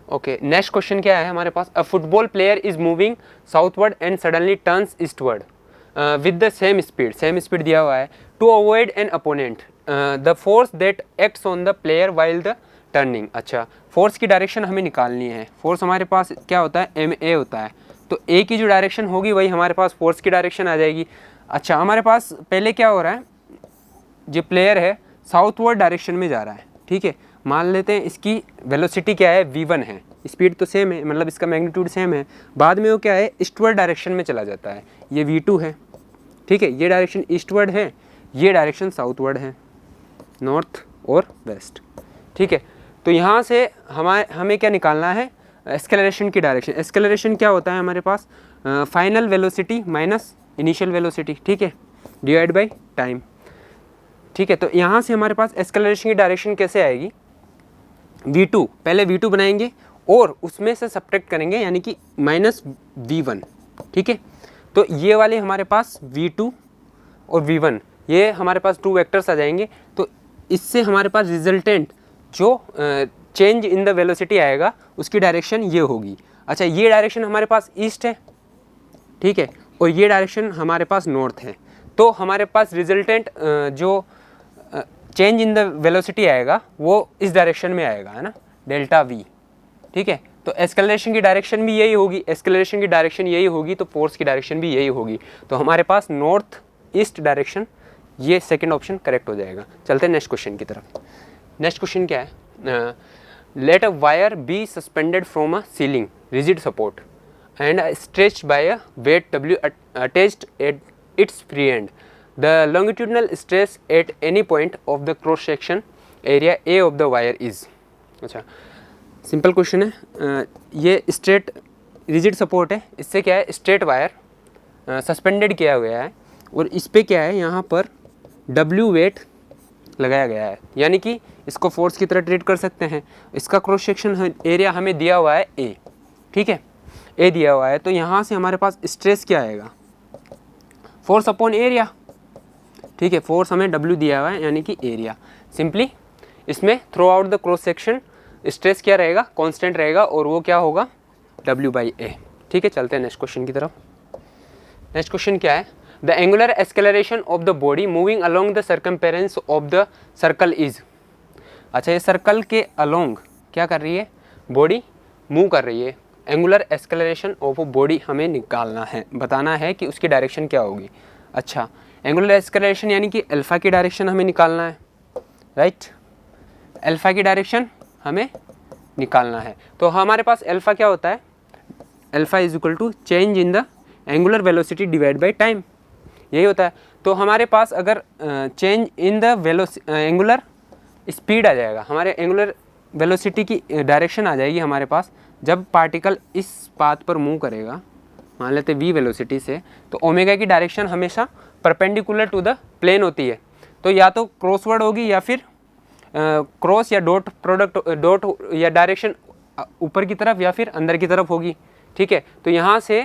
Okay, next question क्या है हमारे पास, a football player is moving southward and suddenly turns eastward with the same speed दिया हुआ है, to avoid an opponent the force that acts on the player while the turning. अच्छा, force की direction हमें निकालनी है। फोर्स हमारे पास क्या होता है, एम ए होता है, तो ए की जो डायरेक्शन होगी वही हमारे पास फोर्स की डायरेक्शन आ जाएगी। अच्छा, हमारे पास पहले क्या हो रहा है, जो प्लेयर है साउथवर्ड डायरेक्शन में जा रहा है, ठीक है, मान लेते हैं इसकी वेलोसिटी क्या है, v1 है, स्पीड तो सेम है, मतलब इसका मैग्नीट्यूड सेम है। बाद में वो क्या है, ईस्टवर्ड डायरेक्शन में चला जाता है, ये v2 है, ठीक है, ये डायरेक्शन ईस्टवर्ड है, ये डायरेक्शन साउथवर्ड है, नॉर्थ और वेस्ट, ठीक है। तो यहाँ से हमें क्या निकालना है, एक्सेलरेशन की डायरेक्शन। एक्सेलरेशन क्या होता है हमारे पास, final velocity minus initial velocity, ठीक है, डिवाइड बाई टाइम, ठीक है। तो यहाँ से हमारे पास एक्सेलरेशन की डायरेक्शन कैसे आएगी, v2, पहले v2 बनाएंगे और उसमें से सब्ट्रैक्ट करेंगे, यानी कि माइनस v1, ठीक है। तो ये वाले हमारे पास v2 और v1, ये हमारे पास 2 वेक्टर्स आ जाएंगे। तो इससे हमारे पास रिजल्टेंट जो चेंज इन द वेलोसिटी आएगा उसकी डायरेक्शन ये होगी। अच्छा, ये डायरेक्शन हमारे पास ईस्ट है, ठीक है, और ये डायरेक्शन हमारे पास नॉर्थ है। तो हमारे पास रिजल्टेंट जो चेंज इन द वेलोसिटी आएगा वो इस डायरेक्शन में आएगा, है ना, डेल्टा v, ठीक है। तो एक्सेलरेशन की डायरेक्शन भी यही होगी, एक्सेलरेशन की डायरेक्शन यही होगी, तो फोर्स की डायरेक्शन भी यही होगी। तो हमारे पास नॉर्थ ईस्ट डायरेक्शन, ये सेकंड ऑप्शन करेक्ट हो जाएगा। चलते हैं नेक्स्ट क्वेश्चन की तरफ। नेक्स्ट क्वेश्चन क्या है, let a wire be suspended from a ceiling rigid support and stretched by a weight W attached at its free end. The longitudinal stress at any point of the cross section area A of the wire is। अच्छा, simple question है, ये straight rigid support है, इससे क्या है, straight wire suspended किया हुआ है और इस पे क्या है, यहाँ पर W वेट लगाया गया है, यानी कि इसको फोर्स की तरह ट्रीट कर सकते हैं। इसका क्रॉस सेक्शन एरिया हमें दिया हुआ है A, ठीक है, ए दिया हुआ है। तो यहाँ से हमारे पास स्ट्रेस क्या आएगा, फोर्स अपॉन एरिया, ठीक है, फोर्स हमें W दिया हुआ है, यानी कि एरिया। सिंपली इसमें through out the cross section stress क्या रहेगा, कांस्टेंट रहेगा, और वो क्या होगा, W बाई ए, ठीक है। चलते हैं नेक्स्ट क्वेश्चन की तरफ। नेक्स्ट क्वेश्चन क्या है, the angular acceleration of the body moving along the circumference of the circle is. अच्छा, ये सर्कल के अलोंग क्या कर रही है, बॉडी मूव कर रही है। एंगुलर एक्सेलरेशन ऑफ बॉडी हमें निकालना है, बताना है कि उसकी डायरेक्शन क्या होगी। अच्छा, एंगुलर एक्सेलरेशन यानी कि अल्फा की डायरेक्शन हमें निकालना है, राइट, अल्फा की डायरेक्शन हमें निकालना है। तो हमारे पास अल्फा क्या होता है, alpha is equal to change in the angular velocity divide by time, यही होता है। तो हमारे पास अगर change in the angular speed आ जाएगा, हमारे एंगुलर वेलोसिटी की डायरेक्शन आ जाएगी हमारे पास, जब पार्टिकल इस पाथ पर मूव करेगा, मान लेते v वेलोसिटी से, तो ओमेगा की डायरेक्शन हमेशा परपेंडिकुलर टू द प्लेन होती है। तो या तो क्रॉसवर्ड होगी या फिर क्रॉस या डॉट प्रोडक्ट, डॉट या डायरेक्शन ऊपर की तरफ या फिर अंदर की तरफ होगी, ठीक है। तो यहाँ से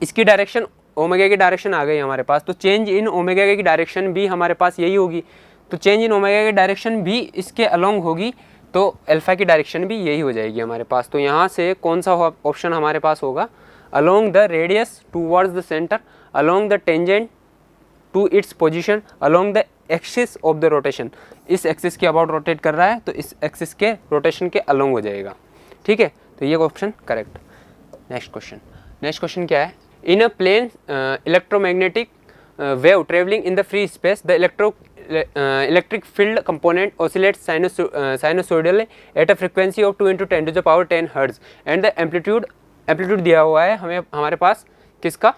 इसकी डायरेक्शन ओमेगा की डायरेक्शन आ गई हमारे पास, तो चेंज इन ओमेगा की डायरेक्शन भी हमारे पास यही होगी। तो चेंज इन ओमेगा की डायरेक्शन भी इसके अलोंग होगी, तो अल्फा की डायरेक्शन भी यही हो जाएगी हमारे पास। तो यहाँ से कौन सा ऑप्शन हमारे पास होगा, along the radius towards the centre, along the tangent to its position, along the axis of the rotation. इस एक्सिस के अबाउट रोटेट कर रहा है, तो इस एक्सिस के रोटेशन के अलोंग हो जाएगा, ठीक है। तो ये ऑप्शन करेक्ट। नेक्स्ट क्वेश्चन क्या है, in a plane electromagnetic wave travelling in the free space the electric field component oscillates sinusoidally at a frequency of 2 × 10 to the power 10 Hz and the amplitude दिया हुआ है हमें हमारे पास किसका,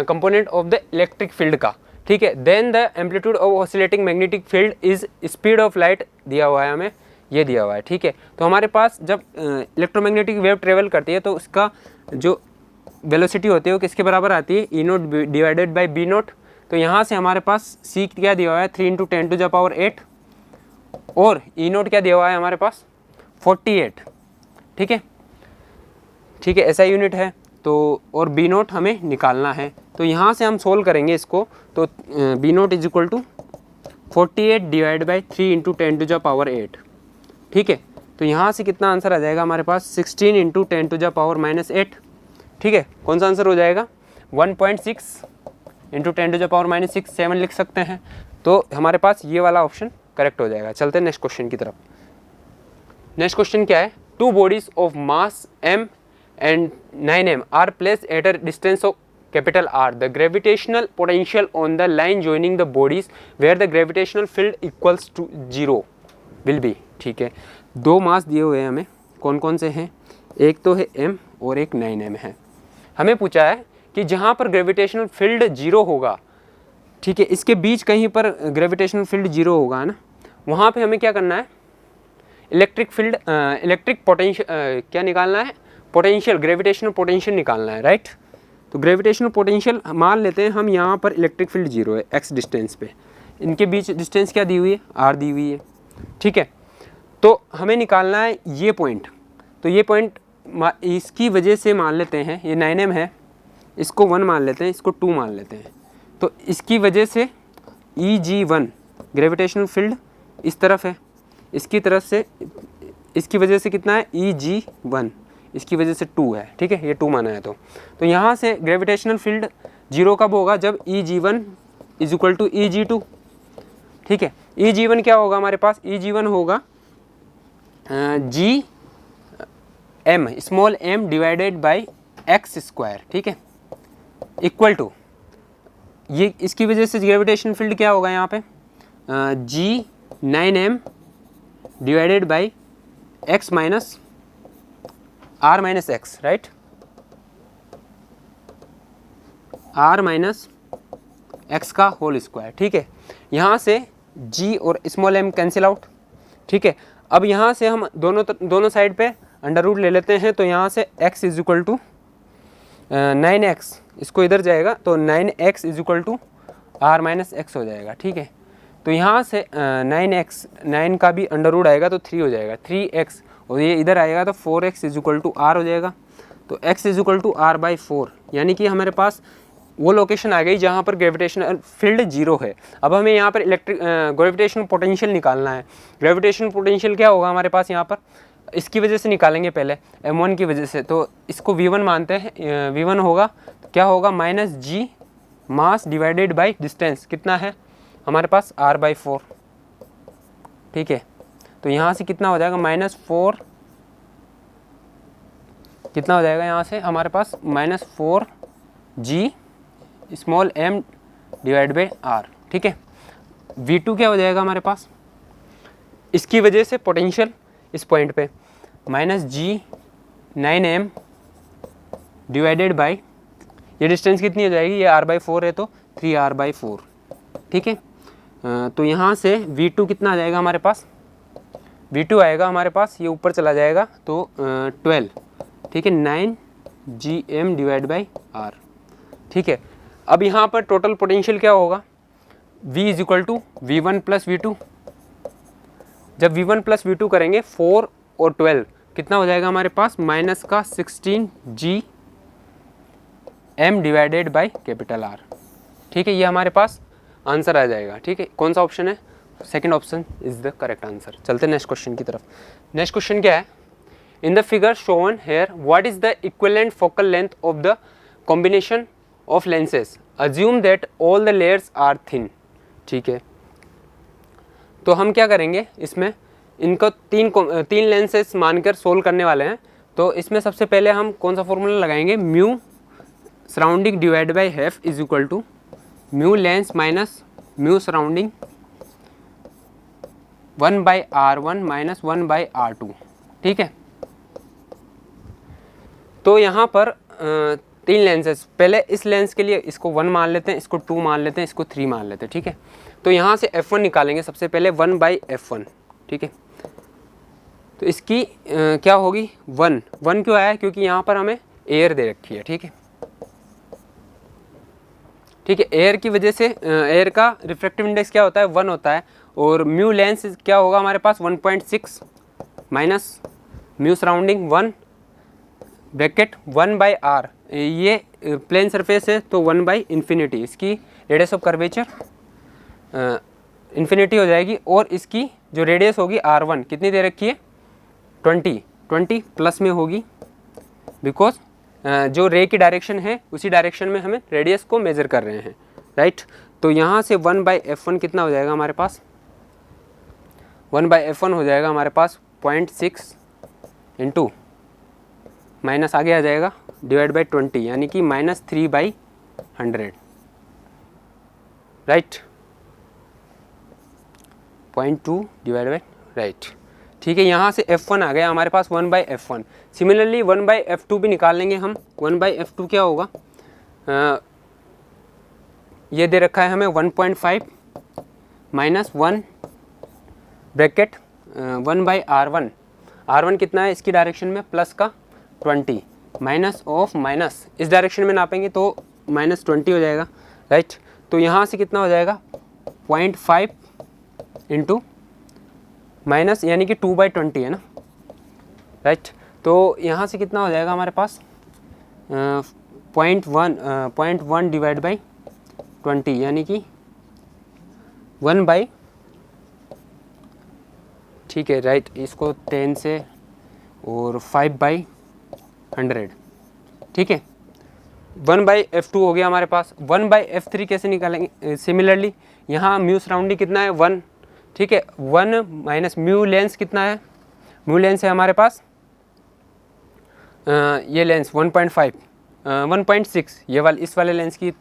component of the electric field का, ठीक है। then the amplitude of oscillating magnetic field is speed of light दिया हुआ है हमें, ये दिया हुआ है, ठीक है। तो हमारे पास जब इलेक्ट्रोमैग्नेटिक वेव ट्रेवल करती है तो उसका जो वेलोसिटी होती है वो किसके बराबर आती है, E0 डिवाइडेड बाई B0। तो यहाँ से हमारे पास C क्या दिया हुआ है, 3 × 10 to the power 8, और E0 क्या दिया हुआ है हमारे पास 48, ठीक है, ठीक है, ऐसा यूनिट है। तो और B0 हमें निकालना है, तो यहाँ से हम सोल्व करेंगे इसको। तो B0 is equal to 48 divide by 3 × 10 to the power 8, ठीक है। तो यहाँ से कितना आंसर आ जाएगा हमारे पास 16 इंटू 10 टू द पावर -8। ठीक है, कौन सा आंसर हो जाएगा 1.6 इंटू 10 टू द पावर -6, 7 लिख सकते हैं। तो हमारे पास ये वाला ऑप्शन करेक्ट हो जाएगा। चलते हैं नेक्स्ट क्वेश्चन की तरफ। नेक्स्ट क्वेश्चन क्या है, 2 bodies of mass m and 9m are placed at a distance of capital R. The gravitational potential on the line joining the bodies where the gravitational field equals to 0 will be। ठीक है, 2 मास दिए हुए हैं हमें, कौन कौन से हैं, एक तो है m और एक 9m है। हमें पूछा है कि जहाँ पर ग्रेविटेशनल फील्ड 0 होगा, ठीक है, इसके बीच कहीं पर ग्रेविटेशनल फील्ड 0 होगा ना, वहाँ पे हमें क्या करना है, इलेक्ट्रिक फील्ड इलेक्ट्रिक पोटेंशियल क्या निकालना है, पोटेंशियल, ग्रेविटेशनल पोटेंशियल निकालना है, राइट। तो ग्रेविटेशनल पोटेंशियल मान लेते हैं हम, यहाँ पर इलेक्ट्रिक फील्ड 0 है x डिस्टेंस पे, इनके बीच डिस्टेंस क्या दी हुई है, r दी हुई है। ठीक है, तो हमें निकालना है ये पॉइंट। तो ये पॉइंट इसकी वजह से मान लेते हैं, ये 9m है, इसको 1 मान लेते हैं, इसको 2 मान लेते हैं। तो इसकी वजह से Eg1 ग्रेविटेशनल फील्ड इस तरफ है, इसकी तरफ से, इसकी वजह से कितना है Eg1, इसकी वजह से 2 है। ठीक है, ये 2 माना है। तो यहाँ से ग्रेविटेशनल फील्ड 0 कब होगा, जब Eg1 is equal to Eg2। ठीक है, Eg1 क्या होगा हमारे पास, Eg1 होगा Gm small m divided by x square. ठीक है, इक्वल टू, ये इसकी वजह से ग्रेविटेशन फील्ड क्या होगा यहाँ पे, G9m divided by x minus r minus x, right, r minus x का होल स्क्वायर। ठीक है, यहाँ से g और स्मॉल m कैंसिल आउट। ठीक है, अब यहाँ से हम दोनों साइड पे अंडर रूट ले लेते हैं। तो यहाँ से x is equal to 9x, इसको इधर जाएगा तो 9x is equal to r minus x हो जाएगा। ठीक है, तो यहाँ से 9x, 9 का भी अंडर रूट आएगा तो 3 हो जाएगा, 3x, और ये इधर आएगा तो 4x is equal to r हो जाएगा। तो x is equal to r/4, यानी कि हमारे पास वो लोकेशन आ गई जहाँ पर ग्रेविटेशनल फील्ड 0 है। अब हमें यहाँ पर ग्रेविटेशनल पोटेंशियल निकालना है। ग्रेविटेशनल पोटेंशियल क्या होगा हमारे पास यहाँ पर, इसकी वजह से निकालेंगे पहले, m1 की वजह से। तो इसको v1 मानते हैं, v1 होगा क्या होगा, -g mass divided by distance, कितना है हमारे पास r/4। ठीक है, तो यहाँ से कितना हो जाएगा, -4, कितना हो जाएगा यहाँ से हमारे पास -4g small m divide by r। ठीक है, v2 क्या हो जाएगा हमारे पास, इसकी वजह से पोटेंशियल इस पॉइंट पे -G9m डिवाइडेड बाई, ये डिस्टेंस कितनी हो जाएगी, ये r/4 है तो 3r/4। ठीक है, तो यहाँ से v2 कितना आ जाएगा हमारे पास, v2 आएगा हमारे पास, ये ऊपर चला जाएगा तो 12। ठीक है, 9gm डिवाइड बाई r। ठीक है, अब यहाँ पर टोटल पोटेंशियल क्या होगा, v is equal to v1 plus v2। जब v1 प्लस v2 करेंगे 4 और 12 कितना हो जाएगा हमारे पास, माइनस का 16g m divided by capital R। ठीक है, ये हमारे पास आंसर आ जाएगा। ठीक है, कौन सा ऑप्शन है, second option is the correct answer. चलते नेक्स्ट क्वेश्चन की तरफ। नेक्स्ट क्वेश्चन क्या है, in the figure shown here what is the equivalent focal length of the combination of lenses, assume that all the layers are thin. ठीक है, तो हम क्या करेंगे, इसमें इनको तीन लेंसेज मानकर सोल्व करने वाले हैं। तो इसमें सबसे पहले हम कौन सा फॉर्मूला लगाएंगे, mu surrounding divide by half is equal to mu lens minus mu surrounding 1/r1 minus 1/r2। ठीक है, तो यहाँ पर 3 लेंसेज, पहले इस लेंस के लिए इसको 1 मान लेते हैं, इसको 2 मान लेते हैं, इसको 3 मान लेते हैं। ठीक है, तो यहाँ से f1 निकालेंगे सबसे पहले, 1/f1। ठीक है, तो इसकी क्या होगी, 1 क्यों आया है, क्योंकि यहाँ पर हमें एयर दे रखी है। ठीक है, ठीक है, एयर की वजह से एयर का रिफ्रैक्टिव इंडेक्स क्या होता है, 1 होता है, और म्यू लेंस क्या होगा हमारे पास 1.6 minus mu surrounding 1 bracket 1/r, ये प्लेन सरफेस है तो 1/इंफिनिटी, इसकी रेडियस ऑफ कर्वेचर इन्फिनिटी हो जाएगी, और इसकी जो रेडियस होगी r1 कितनी दे रखी है 20 प्लस में होगी, बिकॉज जो रे की डायरेक्शन है उसी डायरेक्शन में हमें रेडियस को मेज़र कर रहे हैं, राइट। तो यहाँ से 1/f1 कितना हो जाएगा हमारे पास, 1/f1 हो जाएगा हमारे पास 0.6 इंटू माइनस आगे आ जाएगा डिवाइड बाई 20, यानी कि -3/100, राइट, 0.2 डिवाइड बाई, राइट, ठीक है। यहाँ से f1 आ गया हमारे पास 1/f1। सिमिलरली 1/f2 भी निकाल लेंगे हम। 1/f2 क्या होगा, ये दे रखा है हमें 1.5 माइनस 1 ब्रैकेट 1/r1। r1 कितना है इसकी डायरेक्शन में, प्लस का 20 माइनस ऑफ माइनस, इस डायरेक्शन में नापेंगे तो -20 हो जाएगा, राइट। तो यहाँ से कितना हो जाएगा 0.5 इंटू माइनस, यानी कि 2/20 है ना, राइट। तो यहाँ से कितना हो जाएगा हमारे पास 0.1 डिवाइड बाई 20, यानी कि 1/, ठीक है, राइट, इसको 10 से और 5/100, ठीक है। 1/f2 हो गया हमारे पास। 1/f3 कैसे निकालेंगे, सिमिलरली यहाँ म्यू सराउंडिंग कितना है 1, ठीक है, 1 माइनस म्यू लेंस कितना है, म्यू लेंस है हमारे पास ये लेंस 1.6, ये वाले इस वाले लेंस की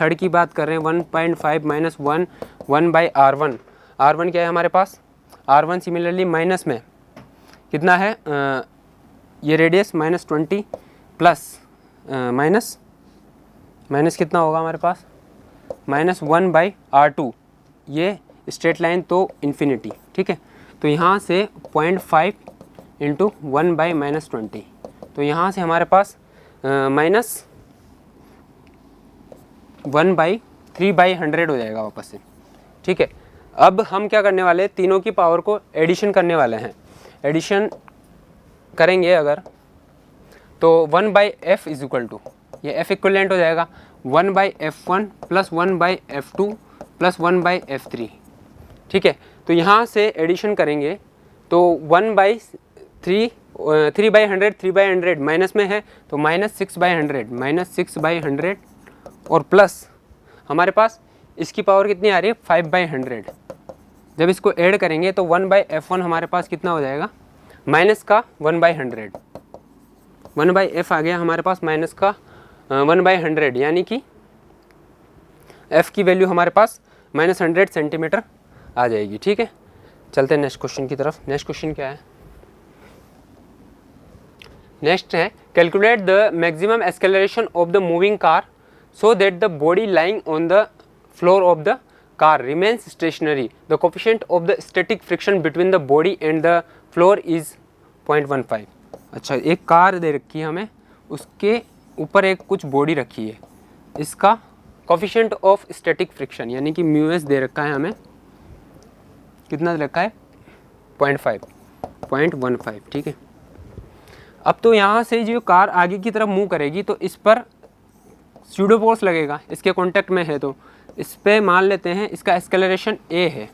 थर्ड की बात कर रहे हैं, 1.5 माइनस 1/r1। r1 क्या है हमारे पास, r1 सिमिलरली माइनस में कितना है, ये रेडियस -20 प्लस माइनस कितना होगा हमारे पास -1/r2, ये स्ट्रेट लाइन तो इन्फिनिटी, ठीक है। तो यहाँ से 0.5 इंटू 1/-20, तो यहाँ से हमारे पास -1/3/100 हो जाएगा वापस से, ठीक है। अब हम क्या करने वाले हैं, तीनों की पावर को एडिशन करने वाले हैं। एडिशन करेंगे अगर तो 1/f इज इक्वल टू, ये f इक्वलेंट हो जाएगा 1/f1 plus 1/f2 plus 1/f3, ठीक है। तो यहाँ से एडिशन करेंगे तो 3/100 माइनस में है तो -6/100 और प्लस हमारे पास इसकी पावर कितनी आ रही है 5/100। जब इसको ऐड करेंगे तो 1/f1 हमारे पास कितना हो जाएगा, माइनस का 1/100, 1/f आ गया हमारे पास माइनस का 1/100, यानी कि f की वैल्यू हमारे पास -100 सेंटीमीटर आ जाएगी, ठीक है। चलते हैं नेक्स्ट क्वेश्चन की तरफ। नेक्स्ट क्वेश्चन क्या है, नेक्स्ट है calculate the maximum acceleration of the moving car so that the body lying on the floor of the car remains stationary, the coefficient of the static friction between the body and the floor is 0.15। अच्छा, एक car दे रखी है हमें, उसके ऊपर एक कुछ body रखी है, इसका कोफिशिएंट ऑफ स्टैटिक फ्रिक्शन यानी कि μs दे रखा है हमें, कितना दे रखा है 0.15, ठीक है। अब तो यहाँ से जो कार आगे की तरफ मूव करेगी तो इस पर स्यूडो फोर्स लगेगा, इसके कांटेक्ट में है तो इस पे मान लेते हैं इसका एक्सेलरेशन a है,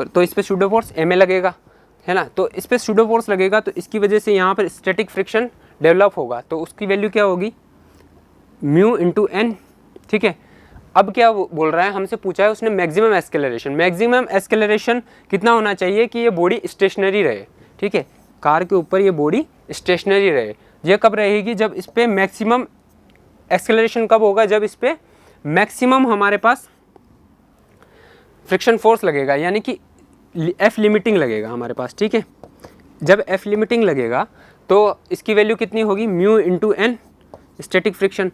तो इस पे स्यूडो फोर्स ma लगेगा, है ना। तो इस पे स्यूडो फोर्स लगेगा तो इसकी वजह से यहाँ पर स्टैटिक फ्रिक्शन डेवलप होगा, तो उसकी वैल्यू क्या होगी म्यू इंटू n, ठीक है। अब क्या बोल रहा है, हमसे पूछा है उसने मैक्सिमम एक्सेलरेशन। मैक्सिमम एक्सेलरेशन कितना होना चाहिए कि ये बॉडी स्टेशनरी रहे, ठीक है, कार के ऊपर ये बॉडी स्टेशनरी रहे। ये कब रहेगी, जब इस पर मैक्सिमम एक्सेलरेशन कब होगा, जब इस पर मैक्सिमम हमारे पास फ्रिक्शन फोर्स लगेगा, यानी कि एफ लिमिटिंग लगेगा हमारे पास, ठीक है। जब एफ लिमिटिंग लगेगा तो इसकी वैल्यू कितनी होगी mu into N static friction.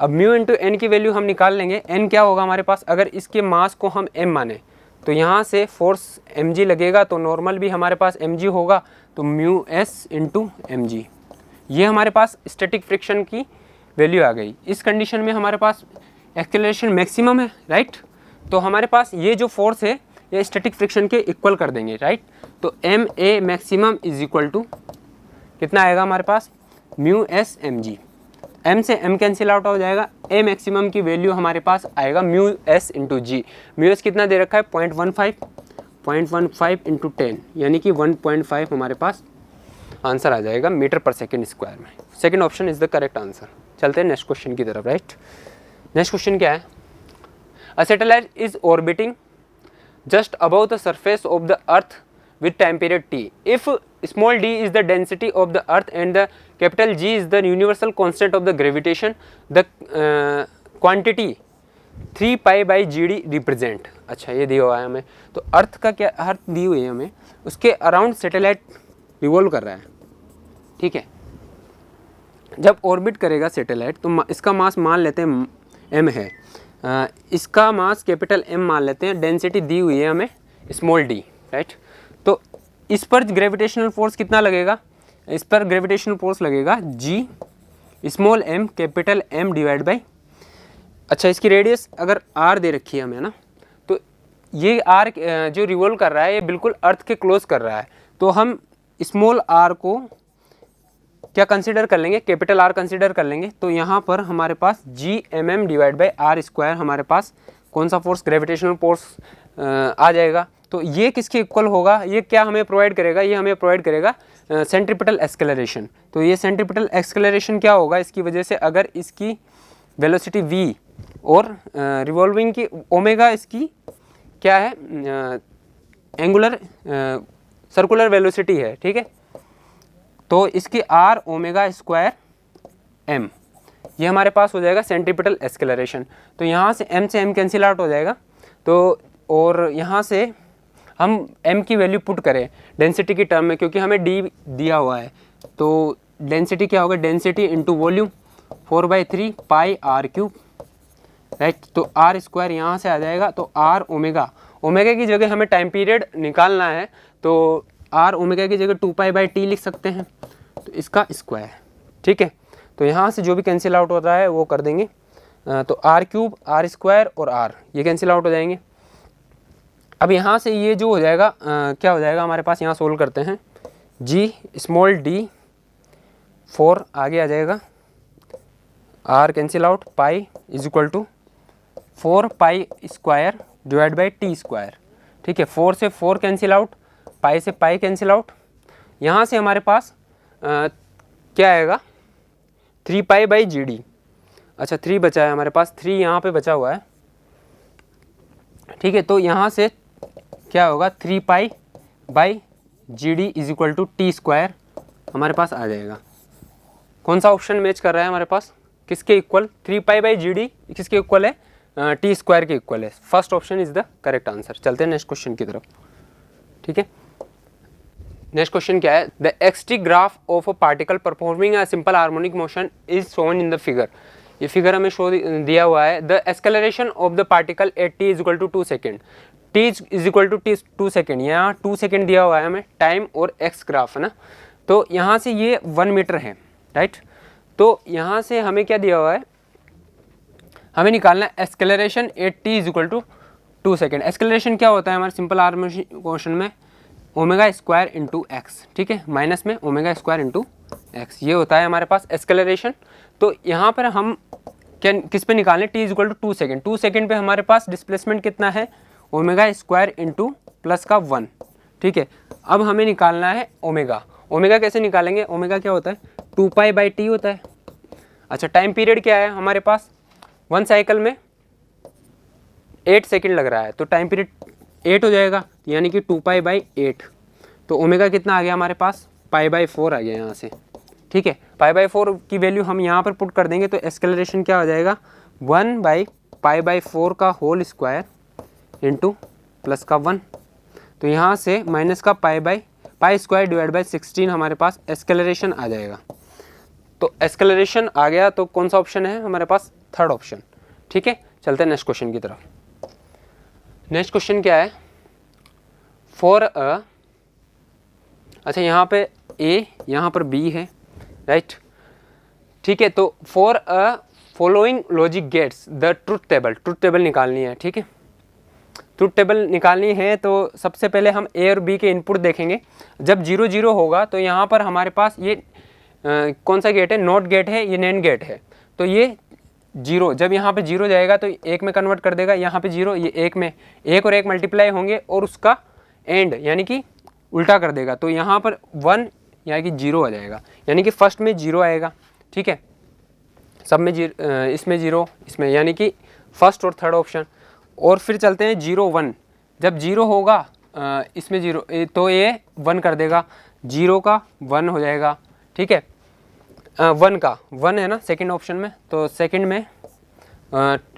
अब म्यू इंटू एन की वैल्यू हम निकाल लेंगे, एन क्या होगा हमारे पास, अगर इसके मास को हम एम माने तो यहाँ से फोर्स mg लगेगा, तो नॉर्मल भी हमारे पास mg होगा, तो mu s into m g, ये हमारे पास स्टैटिक फ्रिक्शन की वैल्यू आ गई। इस कंडीशन में हमारे पास एक्सेलरेशन मैक्सिमम है, राइट। तो हमारे पास ये जो फोर्स है ये स्टैटिक फ्रिक्शन के इक्वल कर देंगे, राइट। तो m a maximum is equal to कितना आएगा हमारे पास mu s m g, m से एम कैंसिल आउट हो जाएगा, ए मैक्सिमम की वैल्यू हमारे पास आएगा mu s into g. Mu s कितना दे रखा है 0.15 इंटू 10, यानी कि 1.5 हमारे पास आंसर आ जाएगा मीटर पर सेकेंड स्क्वायर में। Second option is the correct answer. चलते हैं नेक्स्ट क्वेश्चन की तरफ, राइट। नेक्स्ट क्वेश्चन क्या है, a satellite is orbiting just above the surface of the earth with time period t. If small d is the density of the earth and the capital G is the universal constant of the gravitation, the quantity 3 pi by gd represent. अच्छा, ये दिया हुआ है हमें, तो अर्थ का क्या, अर्थ दी हुई है हमें, उसके अराउंड सैटेलाइट रिवॉल्व कर रहा है, ठीक है। जब ऑर्बिट करेगा सैटेलाइट तो इसका मास मान लेते हैं m है, इसका मास कैपिटल M मान लेते हैं, डेंसिटी दी हुई है हमें स्मॉल d, राइट। तो इस पर ग्रेविटेशनल फोर्स कितना लगेगा, इस पर ग्रेविटेशनल फोर्स लगेगा G small m capital M divide by, अच्छा इसकी रेडियस अगर r दे रखी है हमें ना, तो ये r जो रिवॉल्व कर रहा है ये बिल्कुल अर्थ के क्लोज कर रहा है, तो हम स्मॉल r को क्या कंसीडर कर लेंगे, कैपिटल R कंसीडर कर लेंगे। तो यहाँ पर हमारे पास Gmm divide by r square हमारे पास कौन सा फोर्स, ग्रेविटेशनल फोर्स आ जाएगा। तो ये किसके इक्वल होगा, ये क्या हमें प्रोवाइड करेगा, ये हमें प्रोवाइड करेगा सेंट्रीपिटल एक्सेलरेशन। तो ये सेंट्रीपिटल एक्सेलरेशन क्या होगा, इसकी वजह से अगर इसकी वेलोसिटी v और रिवॉल्विंग की ओमेगा इसकी क्या है, एंगुलर सर्कुलर वेलोसिटी है, ठीक है। तो इसकी r ओमेगा स्क्वायर m, ये हमारे पास हो जाएगा सेंट्रीपिटल एक्सेलरेशन। तो यहाँ से m कैंसिल आउट हो जाएगा, तो और यहाँ से हम m की वैल्यू पुट करें डेंसिटी की टर्म में, क्योंकि हमें d दिया हुआ है, तो डेंसिटी क्या होगा, डेंसिटी इंटू वॉल्यूम 4/3 पाई r क्यूब, राइट। तो r स्क्वायर यहाँ से आ जाएगा, तो r ओमेगा, ओमेगा की जगह हमें टाइम पीरियड निकालना है, तो r ओमेगा की जगह 2π/t लिख सकते हैं, तो इसका स्क्वायर, ठीक है। तो यहाँ से जो भी कैंसिल आउट होता है वो कर देंगे, तो r क्यूब r स्क्वायर और r ये कैंसिल आउट हो जाएंगे। अब यहाँ से ये जो हो जाएगा क्या हो जाएगा हमारे पास, यहाँ सोल्व करते हैं, g स्मॉल d 4 आगे आ जाएगा, r cancel out, pi is equal to 4π square divide by t square, ठीक है। 4 से 4 कैंसिल आउट, पाई से पाई कैंसिल आउट, यहाँ से हमारे पास क्या आएगा 3π/gd, अच्छा 3 बचा है हमारे पास, 3 यहाँ पे बचा हुआ है, ठीक है। तो यहाँ से क्या होगा 3π/gd is equal to T square हमारे पास आ जाएगा। कौन सा ऑप्शन मैच कर रहा है हमारे पास, किसके इक्वल, 3π/gd किसके इक्वल है, टी स्क्वायर के इक्वल है। First option is the correct answer. चलते हैं नेक्स्ट क्वेश्चन की तरफ, ठीक है। नेक्स्ट क्वेश्चन क्या है, the x t graph of a particle performing a simple harmonic motion is shown in the figure. ये फिगर हमें शो दिया हुआ है, the acceleration of the particle at t is equal to 2 second, t is equal to 2 second, यहाँ 2 second दिया हुआ है हमें, टाइम और एक्स ग्राफ है ना। तो यहाँ से ये 1 मीटर है, राइट। तो यहाँ से हमें क्या दिया हुआ है, हमें निकालना है acceleration at t is equal to 2 second. Acceleration क्या होता है हमारे सिंपल हार्मोनिक मोशन में, ओमेगा स्क्वायर इंटू एक्स, ठीक है, माइनस में ओमेगा स्क्वायर इंटू एक्स, ये होता है हमारे पास एक्सेलरेशन। तो यहाँ पर हम क्या किस पे निकालें, t is equal to 2 second, 2 second पे हमारे पास डिस्प्लेसमेंट कितना है, ओमेगा स्क्वायर इंटू प्लस का 1, ठीक है। अब हमें निकालना है ओमेगा, ओमेगा कैसे निकालेंगे, ओमेगा क्या होता है 2π/t होता है। अच्छा टाइम पीरियड क्या है हमारे पास, 1 साइकिल में 8 सेकेंड लग रहा है, तो टाइम पीरियड 8 हो जाएगा, यानी कि 2π/8। तो ओमेगा कितना आ गया हमारे पास, π/4 आ गया यहाँ से, ठीक है। π/4 की वैल्यू हम यहाँ पर पुट कर देंगे, तो एक्सेलरेशन क्या हो जाएगा 1/π/4 का होल स्क्वायर इंटू प्लस का 1। तो यहाँ से माइनस का पाई स्क्वायर डिवाइड बाई 16 हमारे पास एक्सेलरेशन आ जाएगा। तो एक्सेलरेशन आ गया, तो कौन सा ऑप्शन है हमारे पास, थर्ड ऑप्शन, ठीक है। चलते हैं नेक्स्ट क्वेश्चन की तरफ। नेक्स्ट क्वेश्चन क्या है, फॉर अ, अच्छा यहाँ पे A यहाँ पर B है, राइट, ठीक है। तो for a following logic gates the truth table निकालनी है, ठीक है। ट्रुथ टेबल निकालनी है, तो सबसे पहले हम A और B के इनपुट देखेंगे। जब 0 0 होगा तो यहाँ पर हमारे पास ये कौन सा गेट है, नॉट गेट है, ये नैंड गेट है। तो ये 0, जब यहाँ पे 0 जाएगा तो 1 में कन्वर्ट कर देगा, यहाँ पे 0, ये 1 में, 1 और 1 मल्टीप्लाई होंगे और उसका एंड यानी कि उल्टा कर देगा। तो यहाँ पर 1 यहाँ की 0 आ जाएगा, यानी कि फर्स्ट में 0 आएगा, ठीक है, सब में इसमें 0, इसमें, यानी कि फर्स्ट और थर्ड ऑप्शन। और फिर चलते हैं 0 1, जब 0 होगा इसमें 0 तो ये 1 कर देगा, 0 का 1 हो जाएगा, ठीक है, 1 का 1 है ना सेकंड ऑप्शन में, तो सेकंड में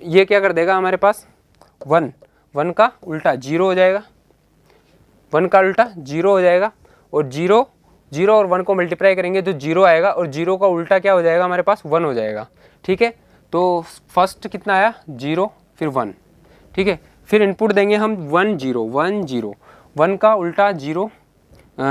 ये क्या कर देगा हमारे पास 1 का उल्टा 0 हो जाएगा, 1 का उल्टा 0 हो जाएगा, और 0 और 1 को मल्टीप्लाई करेंगे तो 0 आएगा, और 0 का उल्टा क्या हो जाएगा हमारे पास 1 हो जाएगा, ठीक है। तो फर्स्ट कितना आया 0 फिर 1, ठीक है, फिर इनपुट देंगे हम 1 0 1 0, 1 का उल्टा 0,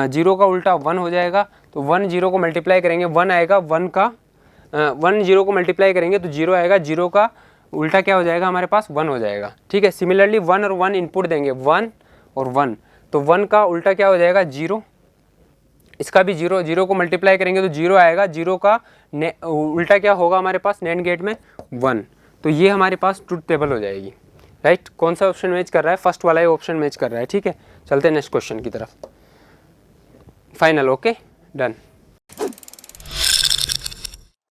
0 का उल्टा 1 हो जाएगा, तो 1 0 को मल्टीप्लाई करेंगे 1 आएगा, 1 0 को मल्टीप्लाई करेंगे तो 0 आएगा, 0 का उल्टा क्या हो जाएगा हमारे पास 1 हो जाएगा, ठीक है। सिमिलरली 1 और 1 इनपुट देंगे 1 और 1, तो 1 का उल्टा क्या हो जाएगा 0, इसका भी 0, 0 को मल्टीप्लाई करेंगे तो 0 आएगा, 0 का उल्टा क्या होगा हमारे पास NAND गेट में 1, तो ये हमारे पास ट्रुथ टेबल हो जाएगी, राइट। कौन सा ऑप्शन मैच कर रहा है, फर्स्ट वाला ही ऑप्शन मैच कर रहा है, ठीक है। चलते हैं नेक्स्ट क्वेश्चन की तरफ, फाइनल, ओके डन।